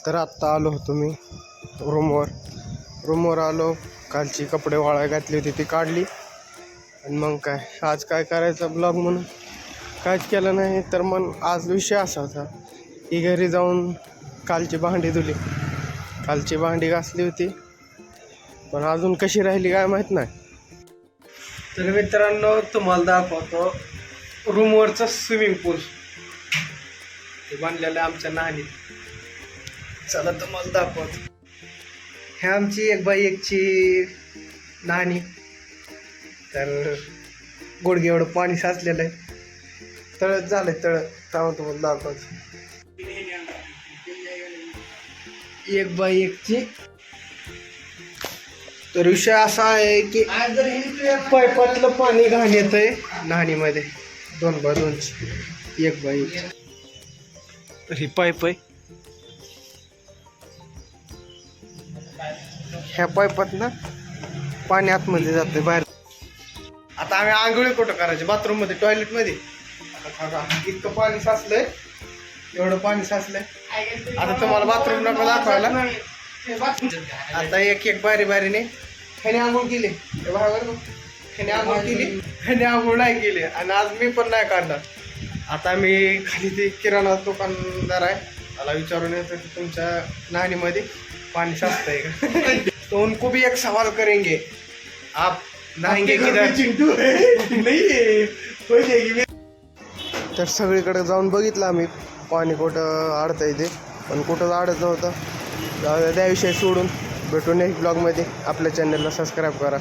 तर आत्ता आलो होतो मी रूमवर आलो. कालची कपडे वाळाय घातली होती ती काढली आणि मग काय आज काय करायचं ब्लॉग म्हणून काहीच केलं नाही. तर मग आज विषय असा होता की घरी जाऊन कालची भांडी घासली होती, पण अजून कशी राहिली काय माहीत नाही. तर मित्रांनो तुम्हाला दाखवतो रूमवरचं स्विमिंग पूल ते बांधलेलं आमच्या नानीत. चला तुम्हाला दाखवतो. हे आमची एक बाई एकची नानी. तर गुडघे एवढं पाणी साचलेलं आहे. तळत झालंय तेव्हा तुम्हाला दाखवतो. एक बाई एकची. तर विषय असा आहे की पाईपातलं पाणी घाण येत आहे नाणीमध्ये 2x2ची. एक बाई तर ही पाईप आहे. ह्या पाईपात ना पाणी आतमध्ये जाते बाहेर. आता आम्ही आंघोळी कुठं करायचे? बाथरूम मध्ये, टॉयलेट मध्ये. इतकं पाणी साचलंय, एवढं पाणी साचलंय. आता तुम्हाला बाथरूम नको दाखवायला. आता एक बारीने ह्याने आंघोळ केली, ह्याने आंघोळ केली, ह्याने आंघोळ नाही केली आणि आज मी पण नाही काढणार. आता मी खाली ते किराणा दुकानदार आहे, मला विचारून येतो की तुमच्या नाणीमध्ये पाणी साचतंय का. तो उनको भी एक सवाल करेंगे, आप नहाएंगे किधर? तर सगळीकडे जाऊन बघितलं आम्ही पाणी कुठं अडतंय ते, पण कुठं अडत नव्हतं. त्याविषयी सोडून भेटून एक ब्लॉगमध्ये. आपल्या चॅनलला सबस्क्राईब करा.